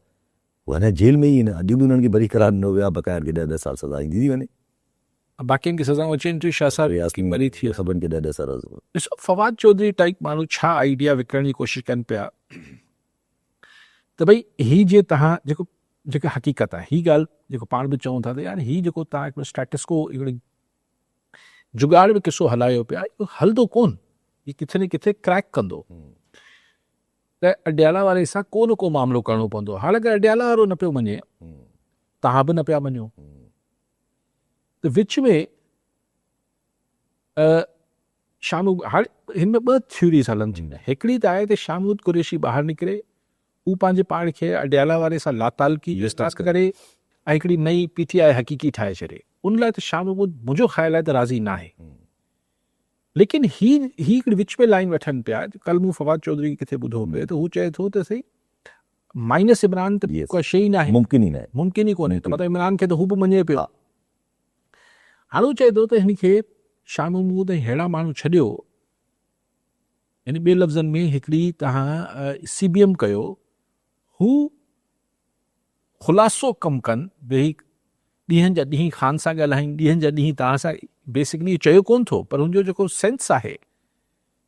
उहा अञा जेल में ई न, अॼु बि उन्हनि खे बरी करार ॾिनो वियो आहे, बक़ाइदा खे 10-10 साल सज़ा ईंदी थी वञे, बाक़ियुनि खे सज़ाऊं अचनि थियूं। शाह साहिब बरी थी ख़बरनि खे 10-10 साल। ॾिसो फवाद चौधरी टाइप माण्हू छा आइडिया विकिणण जी कोशिशि कनि पिया त भई ही जे तव्हां जेका हक़ीक़त आहे, ही ॻाल्हि जेको पाण बि चऊं था त यार ही जेको तव्हां हिकिड़ो स्टेटस को हिकिड़ी जुगाड़ में किसो हलायो पिया, इहो हलंदो कोन, ही किथे न किथे क्रैक कंदो। त अडियाला वारे सां को न को मामिलो करिणो पवंदो। हालांकि अडियाला वारो न पियो मञे, तव्हां बि न पिया मञो, त विच में शामूद, हाणे हिन में 2 थ्योरीज़ हलनि थियूं। हिकिड़ी त आहे त शामूद कुरैशी ॿाहिरि निकिरे, हू पंहिंजे पाण खे अडियाला वारे सां लातालकी करे ऐं हिकिड़ी नई PTI हक़ीक़ी ठाहे छॾे। उन लाइ त शामूद मुंहिंजो ख़्याल आहे त राज़ी न आहे, लेकिन ही हिकिड़ी विच में लाइन वठनि पिया। कल्ह मूं फवाद चौधरी किथे ॿुधो पियो त हू चए थो त सही माइनस इमरान त कोई शइ ई न आहे, मुमकिन ई न आहे, मुमकिन ई कोन्हे, त मतिलबु इमरान खे त हू बि मञे पियो। हाणे हू चए थो त हिन खे शाह महमूद ऐं अहिड़ा माण्हू छॾियो, यानी ॿिए लफ़्ज़नि में हिकिड़ी तव्हां CBM कयो, हू ख़ुलासो कमु कनि, वेही ॾींहंनि जा ॾींहं ख़ान सां ॻाल्हाइनि, ॾींहंनि जा ॾींहं तव्हां सां, बेसिकली चयो कोन थो, पर हुनजो जेको सेंस आहे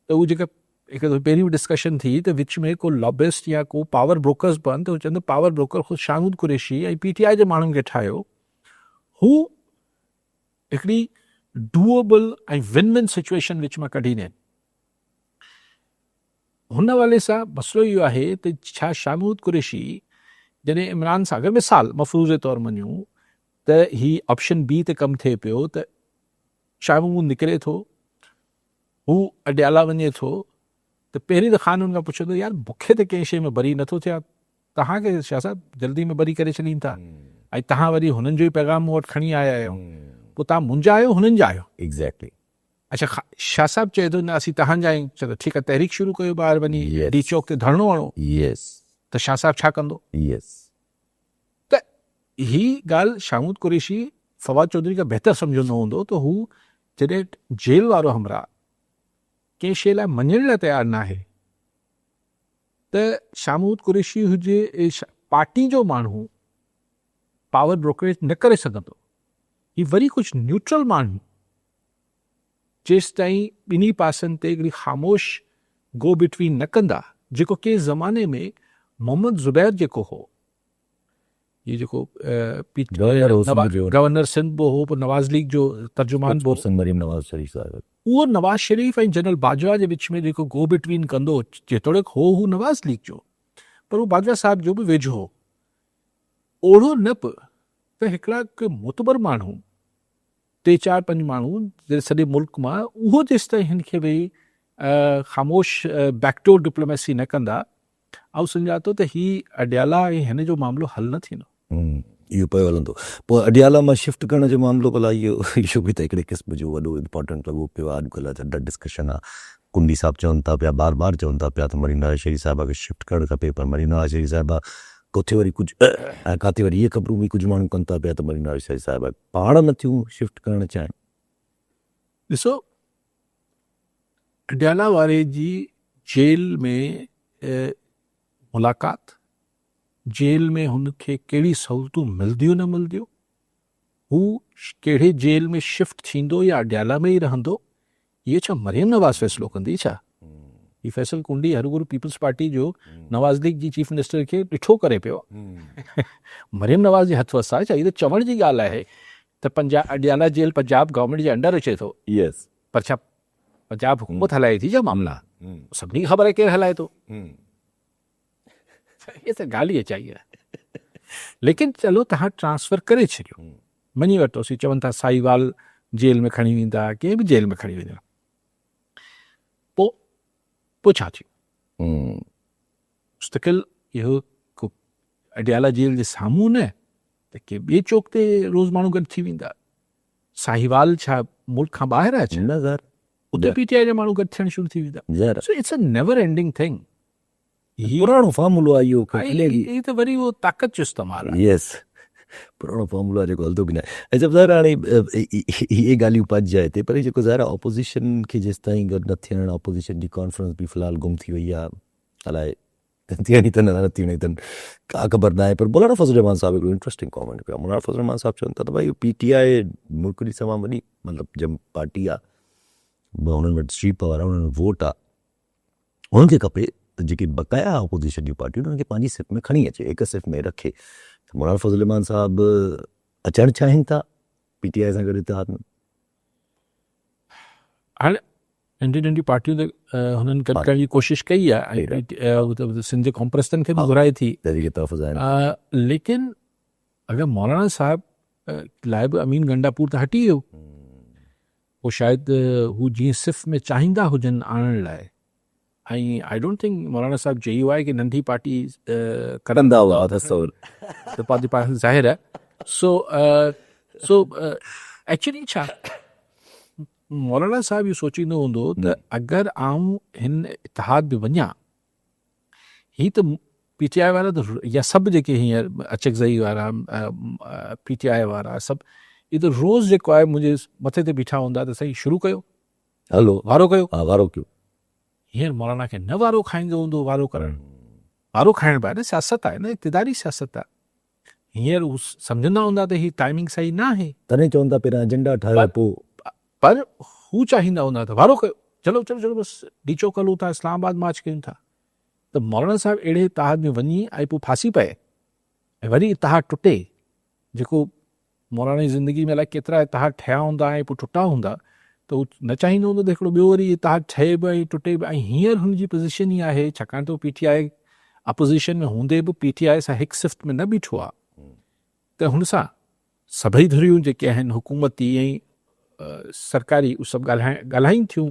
त उहो जेका हिकु पहिरीं बि डिस्कशन थी त विच में को लॉबिस्ट या को पावर ब्रोकर्स बि त हू चवंदो पावर ब्रोकर ख़ुदि शामूद कुरैशी ऐं PTI जे माण्हुनि खे ठाहियो, हू हिकिड़ी डूएबल ऐं विन सिचुएशन विच मां कढी ॾियनि। हुन हवाले सां मसइलो इहो आहे त छा शामूद कुरैशी जॾहिं इमरान सां अगरि मिसाल मफ़रूज़ जे तौरु मञूं त ही ऑप्शन B ते कमु थिए पियो त शाह महमूद निकिरे थो, हू अडियाला वञे थो, त पहिरीं त ख़ान हुन खां पुछंदो यार मूंखे त कंहिं शइ में बरी नथो थिया, तव्हांखे शाह साहिब जल्दी में बरी करे छॾीनि था, ऐं तव्हां वरी हुननि जो ई पैगाम मूं वटि खणी आया आहियो, पोइ तव्हां मुंहिंजा आहियो हुननि जा आहियो। एग्ज़ैक्टली। अच्छा, शाह साहिब चए थो न असीं तव्हांजा आहियूं, चए ठीकु आहे, तहरीक शुरू कयो, ॿाहिरि वञी D चौक ते धरणो हणो, त शाह साहिब छा कंदो? त ही ॻाल्हि शामूद कुरैशी फवाद चौधरी खां बहितर सम्झंदो हूंदो त हू जॾहिं जेल वारो हमरा कंहिं शइ लाइ मञण लाइ तयारु न आहे, त शामूद कुरैशी हुजे पार्टी जो माण्हू पावर ब्रोकरेज न करे सघंदो। ही वरी कुझु न्यूट्रल माण्हू जेसि ताईं ॿिन्ही पासनि ते हिकिड़ी ख़ामोश गो बिटवीन न कंदा, जेको कंहिं ज़माने में मोहम्मद ज़ुबैर जेको हो, ये जेको गवर्नर सिंध बि हो, पोइ नवाज़ लीग जो तर्जुमान बि हो, मरियम नवाज़ शरीफ़ साहिब, उहो नवाज़ शरीफ़ ऐं जनरल बाजवा जे विच में जेको गो बिटवीन कंदो, जेतोणीकि हो हू नवाज़ लीग जो, पर उहो बाजवा साहिब जो बि वेझो हो। ओड़ो न बि त हिकिड़ा के मुतबर माण्हू 3-4-5 माण्हू सॼे मुल्क मां, उहो जेसि ताईं हिन खे भई ख़ामोश बैकडोर डिप्लोमेसी न कंदा, ऐं सम्झा थो त ही अडियाला ऐं हिन जो मामिलो हल न थींदो। इहो पियो हलंदो। पोइ अडियाला मां शिफ्ट करण जो मामिलो भला इहो बि त हिकिड़े क़िस्म जो वॾो इम्पोर्टेंट लॻो पियो आहे। अॼुकल्ह त डिस्कशन आहे, कुंडी साहिब चवनि था पिया, बार बार चवनि था पिया त मरीन नवाज़ शरीफ़ साहिबा खे शिफ्ट करणु खपे, पर मरीन नवाज़ शरीफ़ साहिबा किथे वरी कुझु ऐं किथे वरी इहे ख़बरूं बि कुझु माण्हू कनि था पिया त मरीन नवाज़ शरीफ़ साहिबा पाण नथियूं शिफ्ट करणु चाहिनि। ॾिसो, अडियाला वारे जी जेल में मुलाक़ात, जेल में हुनखे कहिड़ी सहूलियतूं मिलंदियूं न मिलंदियूं, हू कहिड़े जेल में शिफ्ट थींदो या अडियाला में ई रहंदो, इहे छा मरियम नवाज़ फ़ैसिलो कंदी छा? ही फैसल कुंडी हरगुरू पीपल्स पार्टी जो नवाज़ लीग जी चीफ मिनिस्टर खे ॾिठो करे पियो। मरियम नवाज़ जे हथ वस आहे छा? हीअ त चवण जी ॻाल्हि आहे त अडियाला जेल पंजाब गवर्नमेंट जे अंडर अचे थो, यस, पर छा पंजाब हुकूमत हलाए थी छा मामला? सभिनी खे ख़बर आहे केरु हलाए थो। इहे त ॻाल्हि ई अचाई आहे। लेकिन चलो तव्हां ट्रांसफर करे छॾियो, मञी वरितोसीं, चवनि था साईवाल जेल में खणी वेंदा, कंहिं बि जेल में खणी वेंदा, पोइ छा थियो? मुस्तक़िल इहो अडियाला जेल जे साम्हूं न त के ॿिए चौक ते रोज़ माण्हू गॾु थी वेंदा। साहिवाल छा मुल्क खां ॿाहिरि आहे छा? न सर, उते पीटीआई जा माण्हू गॾु थियणु शुरू थी वेंदा। ज़र so it's a never ending thing. पुराणो फॉर्मूलो आहे इहो, ही त वरी उहो ताक़त जो इस्तेमालु आहे। यस, पुराणो फॉर्मूलो आहे जेको हलंदो बि न आहे। ऐं ज़ाहिर हाणे इहे ॻाल्हियूं पच जाए ते, पर जेको ज़ाहिर ऑपोज़िशन खे जेसि ताईं गॾु न थियणु, ऑपोज़िशन जी कॉन्फ्रेंस बि फ़िलहाल गुम थी वई आहे, अलाए थियणी अथनि न थियणी अथनि का ख़बर न आहे। पर मौलाना फज़ल रहमान साहिबु हिकिड़ो इंट्रस्टिंग कॉमेंट कयो। मौलाना फज़ल रहमान साहिबु चवनि था त भई पीटीआई मुल्क जी तमामु वॾी मतिलबु जंहिं पार्टी आहे, हुननि वटि स्ट्रीट पावर आहे, हुननि वटि वोट आहे, हुननि खे खपे त जेके बक़ाया अपोज़िशन जूं पार्टियूं हुननि खे पंहिंजी सिफ़ में खणी अचे, हिकु सिफ़ में रखे। त मौलाना फज़ल रहमान साहिबु अचणु चाहिनि था पीटीआई सां गॾु इतिहाद में? हाणे नंढी नंढी पार्टियूं त हुननि गॾु करण जी कोशिशि कई आहे, ऐं सिंध जे कॉम्प्रेसनि खे बि घुराए थी, तहरीक तहफ़्फ़ुज़ आहिनि। लेकिन अगरि मौलाना साहिबु लाइ बि अमीन गंडापुर त हटी वियो, पोइ शायदि हू जीअं सिफ़ में चाहींदा हुजनि आणण लाइ, ऐं आई डोंट थिंक मौलाना साहिबु चई आहे की नंढी पार्टी कंदा हुआ त पंहिंजे पास ज़ाहिर आहे। सो एक्चुअली छा मौलाना साहिबु इहो सोचींदो हूंदो त अगरि आऊं हिन इतिहाद में वञा, ही त पीटीआई वारा त या सभु जेके हींअर अचकज़ई वारा पीटीआई वारा सभु इहो त रोज़ जेको आहे मुंहिंजे मथे ते बीठा हूंदा त साईं शुरू कयो, हलो वारो कयो, हा वारो कयो। हींअर मौलाना खे न वारो खाईंदो हूंदो वारो करणु। वारो खाइण बि न सियासत आहे, न इक़्तिदारी सियासत आहे। हींअर हू सम्झंदा हूंदा त ही टाइमिंग सही न आहे, तॾहिं चवनि था पहिरियां एजेंडा ठाहियो, पोइ पर हू चाहींदा हूंदा त वारो कयो, चलो चलो चलो बसि डीचो कलूं था, इस्लामाबाद मार्च कयूं था। त मौलाना साहिबु अहिड़े इतिहाद में वञी ऐं पोइ फांसी पए ऐं वरी इतिहाद टुटे, जेको मौलाना जी ज़िंदगी में अलाए केतिरा इतिहाद ठहिया हूंदा ऐं पोइ टुटा हूंदा, त हू न चाहींदो हूंदो त हिकिड़ो ॿियो वरी इतिहाद ठहे बि ऐं टुटे बि। ऐं हींअर हुनजी पोज़ीशन ई आहे, छाकाणि त पीटीआई अपोज़िशन में हूंदे बि पीटीआई सां हिकु सिफ़्ट में न बीठो आहे, त हुन सां सभई धुरियूं जेके आहिनि हुकूमती ऐं सरकारी उहे सभु ॻाल्हाइनि थियूं।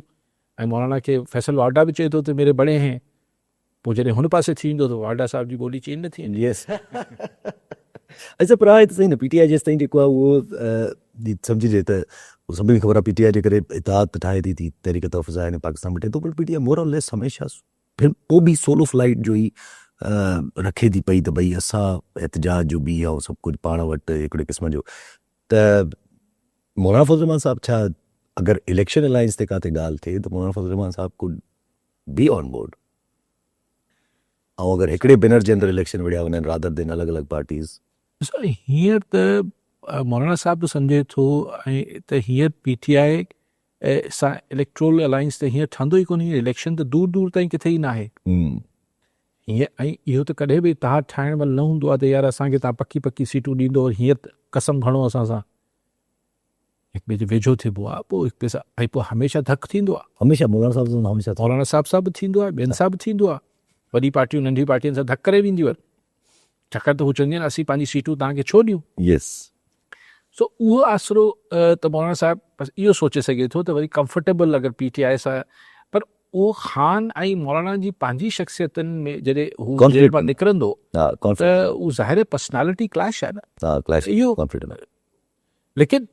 ऐं मौलाना खे फैसल वाडा बि चए थो त मेरे बड़े हैं, पोइ जॾहिं हुन पासे थी ईंदो त वाडा साहिब जी ॿोली चेंज न थी वेंदी। यस अच्छा, पर आहे त सही न, पीटीआई जेसि ताईं जेको आहे उहो सम्झिजे त सभिनी खे ख़बर आहे पीटीआई जे करे इतिहाद ठाहे थी तहरीक तहफ़्फ़ुज़ आहिनि, पाकिस्तान मटे थो, पर पीटीआई मोर और लेस हमेशह फिर पोइ बि सोलो फ्लाइट जो ई रखे थी पई त भई असां एहतजाज जो बि ऐं सभु कुझु पाण वटि हिकिड़े क़िस्म जो। त मौलाना फज़ल रहमान साहिबु छा अगरि इलेक्शन अलायंस ते काथे ॻाल्हि थिए त मौलाना फज़ल रहमान साहिबु कुड बी ऑन बोर्ड, ऐं अगरि हिकिड़े बैनर जे अंदरि इलेक्शन विढ़िया वञनि रादर देन अलॻि अलॻि पार्टीज़? हींअर त मौलाना साहिबु त सम्झे थो ऐं त हींअर पीटीआई सां इलेक्ट्रोल अलायंस त हींअर ठहंदो ई कोन्हे, इलेक्शन त दूर दूर ताईं किथे ई न आहे हींअर। ऐं इहो त कॾहिं बि इतिहाद ठाहिण महिल न हूंदो आहे त यार असांखे तव्हां पकी पकी सीटूं ॾींदो, हींअर कसम खणो असां सां, हिक ॿिए जे वेझो थिबो आहे, पोइ हिक ॿिए सां ऐं पोइ हमेशह धक थींदो आहे। हमेशह मौलाना साहिबु हमेशह मौलाना साहिब बि थींदो आहे, ॿियनि सां बि थींदो आहे, वॾी पार्टियूं नंढी पार्टियुनि सां धक करे वेंदियूं आहिनि, छाकाणि त हू चवंदियूं आहिनि असीं पंहिंजी सीटूं तव्हांखे छो ॾियूं। यस, सो उहो आसिरो त मौलाना साहिबु बसि इहो सोचे सघे थो त वरी कंफर्टेबल अगरि पीटीआई सां, पर उहो ख़ान ऐं मौलाना जी पंहिंजी शख़्सियतनि में जॾहिं हू जेल मां निकिरंदो त उहो ज़ाहिर पर्सनैलिटी क्लैश आहे न, इहो। लेकिन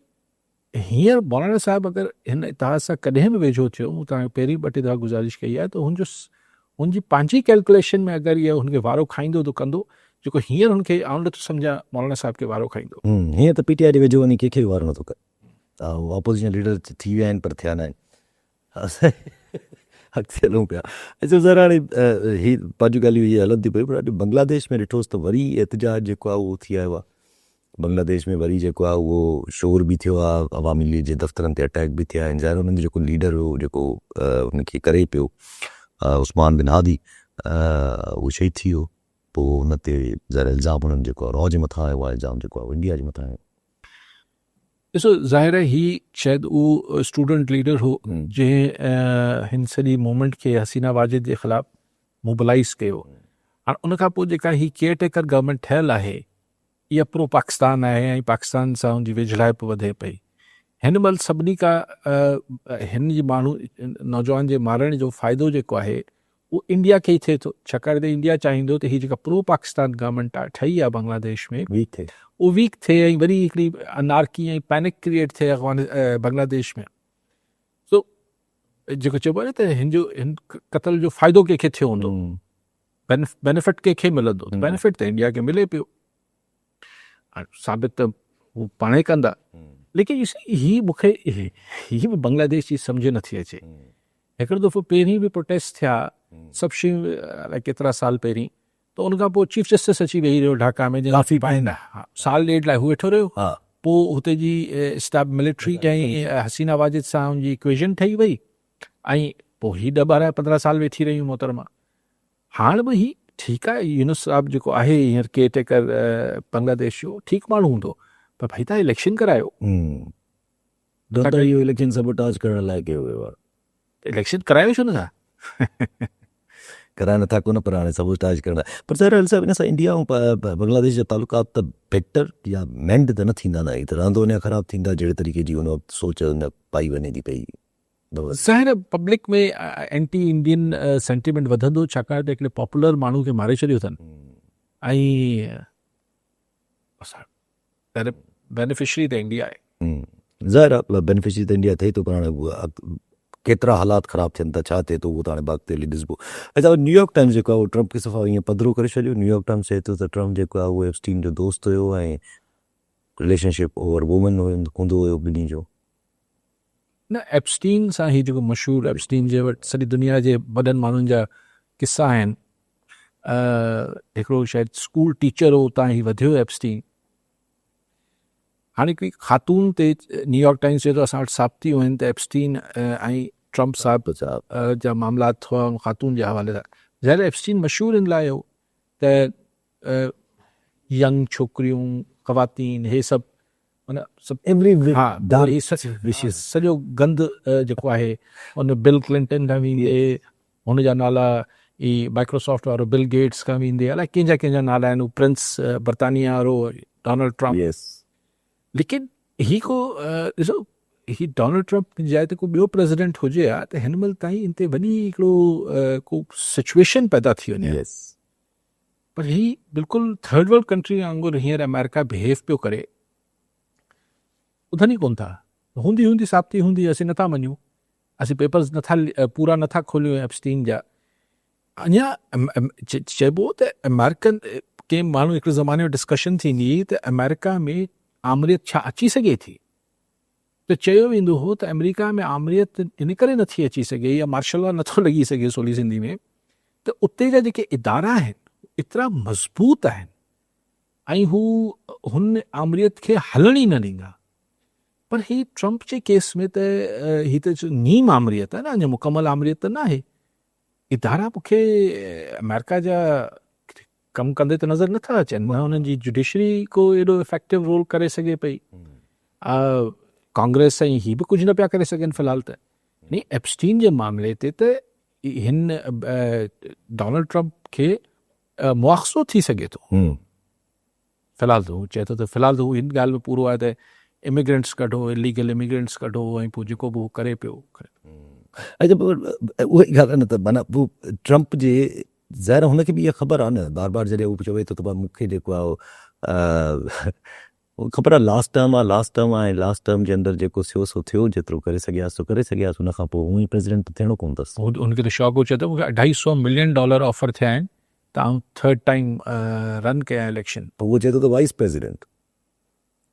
हींअर मौलाना साहिबु अगरि हिन इतिहाद सां कॾहिं बि वेझो थियो, मूं तव्हांखे पहिरीं ॿ टे दफ़ा गुज़ारिश कई आहे, त हुनजी पंहिंजी कैलकुलेशन में अगरि इहो हुनखे वारो खाईंदो त कंदो, जेको हींअर हुनखे आउं नथो सम्झां मौलाना साहिब खे वारो खाईंदो। हीअं त पीटीआई जे वेझो वञी कंहिंखे बि वारो नथो करे, ऑपोज़िशन लीडर थी विया आहिनि पर थिया न आहिनि, अॻिते हलूं पिया। ऐं सर हाणे हीअ पंहिंजूं ॻाल्हियूं हीअ हलनि थी पयूं, पर अॼु बांग्लादेश में ॾिठोसि त वरी एहतजाज जेको आहे उहो थी आयो आहे, बांग्लादेश में वरी जेको आहे उहो शोर बि थियो आहे, अवामी लीग जे दफ़्तरनि ते अटैक बि थिया आहिनि। ज़ाहिर हुननि जो जेको लीडर हुयो जेको हुनखे करे पियो उस्मान बिन हादी, उहो शहीद थी वियो। पोइ हुन ते ज़ाहिर इल्ज़ाम हुननि जेको आहे रॉ जे मथां आयो आहे, इल्ज़ाम जेको आहे इंडिया जे मथां आयो। ॾिसो ज़ाहिर आहे ही शायदि उहो स्टूडेंट लीडर हो जंहिं हिन सॼी मूवमेंट खे हसीना वाजिद जे ख़िलाफ़ मोबिलाइज़ कयो। हाणे उनखां पोइ जेका ही केयर टेकर गवर्नमेंट ठहियलु आहे इहा प्रो पाकिस्तान आहे ऐं पाकिस्तान सां हुनजी वेझड़ाइप वधे पई। हिन महिल सभिनी खां हिन जी माण्हू नौजवान जे मारण जो फ़ाइदो जेको आहे उहो इंडिया खे ई थिए थो, छाकाणि त इंडिया चाहींदो त हीअ जेका प्रो पाकिस्तान गवर्नमेंट आहे ठही आहे बांग्लादेश में वीक थिए, उहो वीक थिए ऐं वरी हिकिड़ी अनारकी ऐं पैनिक क्रिएट थिए बांग्लादेश में। सो जेको चइबो आहे न त हिन क़तल जो फ़ाइदो कंहिंखे थियो हूंदो, बेनिफिट कंहिंखे मिलंदो, बेनिफिट त इंडिया खे मिले पियो। साबित त हू पाणे कंदा, लेकिन हीअ मूंखे हीअ बि बांग्लादेश जी सम्झ नथी अचे। हिकिड़ो दफ़ो पहिरीं बि प्रोटेस्ट थिया सभु शयूं अलाए केतिरा साल पहिरीं, त उनखां पोइ चीफ जस्टिस अची वेही रहियो ढाका में, काफ़ी पाईंदा साल ॾेढ लाइ हू वेठो रहियो। पोइ हुते जी स्टाफ मिलिट्री ऐं हसीना वाजिद सां हुनजी इक्वेशन ठही वई ऐं पोइ हीअ 10-12-15 साल वेठी रहियूं मोहतरमा। हाणे बि ही ठीकु आहे, यूनुस साहब जेको आहे हींअर केयर टेकर बांग्लादेश जो ठीकु माण्हू हूंदो, पर भई तव्हां इलेक्शन करायो। इहो इलेक्शन सबोटाज करण लाइ कयो वियो आहे। इलेक्शन करायो छो नथा? कराए नथा कोन, पर हाणे सबोटाज करण लाइ। पर ज़ाहिर साहिबु इन सां इंडिया ऐं बांग्लादेश जा तालुकात त बेटर या मैंड त न थींदा, न त रहंदो अञा ख़राबु थींदा जहिड़े तरीक़े जी हुन वक़्तु सोच पाई वञे थी पई। ज़ाहिर पब्लिक में एंटी इंडियन सेंटिमेंट वधंदो, छाकाणि त हिकिड़े पॉपुलर माण्हू खे मारे छॾियो अथनि ऐं बेनिफिशरी त इंडिया आहे। ज़ाहिर आहे बेनिफिशरी त इंडिया थिए थो, पर हाणे केतिरा हालात ख़राबु थियनि था, छा थिए थो उहो त हाणे बाक़ी ॾिसबो। अच्छा, न्यूयॉर्क टाइम्स जेको आहे उहो ट्रम्प खे सफ़ा ईअं पधिरो करे छॾियो। न्यूयॉर्क टाइम्स चए थो त ट्रम्प जेको आहे उहो एप्स्टीन जो दोस्त हुयो ऐं रिलेशनशिप ओवर वुमन हूंदो हुयो ॿिन्ही जो। न, एप्स्टीन सां ही जेको मशहूरु एप्स्टीन जे वटि सॼी दुनिया जे वॾनि माण्हुनि जा किस्सा आहिनि। हिकिड़ो शायदि स्कूल टीचर हो उतां ही वधियो एप्स्टीन। हाणे हिकिड़ी ख़ातून ते न्यूयॉर्क टाइम्स चए थो असां वटि साबितियूं आहिनि त एप्स्टीन ऐं ट्रम्प साहिब जा मामलात थिया ख़ातून जे हवाले सां। ज़ाहिर एप्स्टीन मशहूरु इन लाइ हो त यंग छोकिरियूं, ख़वातीन, हे सभु सॼो गंद जेको आहे उन बिल क्लिंटन खां वेंदे, हुनजा नाला ई माइक्रोसॉफ्ट वारो बिल गेट्स खां वेंदे, अलाए कंहिंजा नाला आहिनि, प्रिंस बर्तानिया वारो डोनाल्ड ट्रम्प। लेकिन ही को ॾिसो, ही डोनाल्ड ट्रम्प जी जाइ ते को ॿियो प्रेसिडेंट हुजे हा त हिन महिल ताईं इन ते वॾी हिकिड़ो को सिचुएशन पैदा थी वञे। पर ही बिल्कुलु थर्ड वर्ल्ड कंट्री वांगुरु हींअर अमेरिका बिहेव पियो करे, ॿुधनि ई कोन था। हूंदी साबिती हूंदी, असीं नथा मञूं, असीं पेपर्स पूरा नथा खोलियूं एप्स्टीन जा। अञा चइबो त अमेरिकन कंहिं माण्हू हिकिड़े ज़माने में डिस्कशन थींदी त अमेरिका में आमरियत छा अची सघे थी, त चयो वेंदो हो त अमेरिका में आमरियत इन करे नथी अची सघे या मार्शल लॉ नथो लॻी सघे सोली सिंधी में, त उते जा जेके इदारा आहिनि एतिरा मज़बूत आहिनि ऐं हुन आमरियत खे हलण ई न ॾींदा। पर ही ट्रम्प जे केस में त ही त नीम आमरियत आहे न, अञा मुकमल आमरियत त न आहे। इदारा मूंखे अमेरिका जा कमु कंदे त नज़र नथा अचनि। हुननि जी जुडिशरी को एॾो इफेक्टिव रोल करे सघे पई, कांग्रेस ऐं ही बि कुझु न पिया करे सघनि फ़िलहाल त। नी एप्स्टीन जे मामले ते त हिन डोनाल्ड ट्रम्प खे मुआख़ज़ो थी सघे थो फ़िलहाल। त हू चए थो त फ़िलहाल त हू हिन ॻाल्हि में पूरो आहे त इमिग्रेंट्स कढो, इलीगल इमिग्रेंट्स कढो ऐं पोइ जेको बि हू करे पियो। अच्छा, उहा ॻाल्हि आहे न, त माना पोइ ट्रम्प जे ज़ाहिर हुनखे बि इहा ख़बर आहे न, बार बार जॾहिं हू चवे थो त मूंखे जेको आहे ख़बर आहे लास्ट टर्म आहे, लास्ट टर्म जे अंदरि जेको थियो सो थियो, जेतिरो करे सघियासीं करे सघियासीं, हुनखां पोइ हूअं ई प्रेसिडेंट थियणो कोन अथसि। हुनखे त शौक़ु चए थो मूंखे $250 मिलियन ऑफर थिया आहिनि त आउं थर्ड टाइम रन कयां इलेक्शन। पोइ उहो चए थो त वाइस प्रेसिडेंट,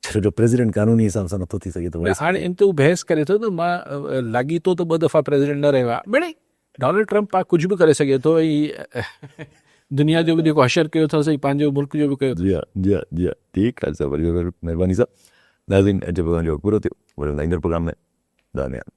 छो जो प्रेसिडेंट कानूनी हिसाब सां नथो थी सघे। त हाणे इन ते हू बहस करे थो त मां लॻी थो त 2 दफ़ा प्रेसिडेंट न रहियो आहे। मिड़ई डोनाल्ड ट्रम्प आहे, कुझु बि करे सघे थो। दुनिया जो बि जेको हशर कयो अथव पंहिंजो मुल्क जो बि कयो जी जी जी ठीकु आहे सर, वरी महिरबानी साहब। नाज़रीन, अॼु प्रोग्राम जो पूरो थियो, वरी ईंदड़ प्रोग्राम में धन्यवाद।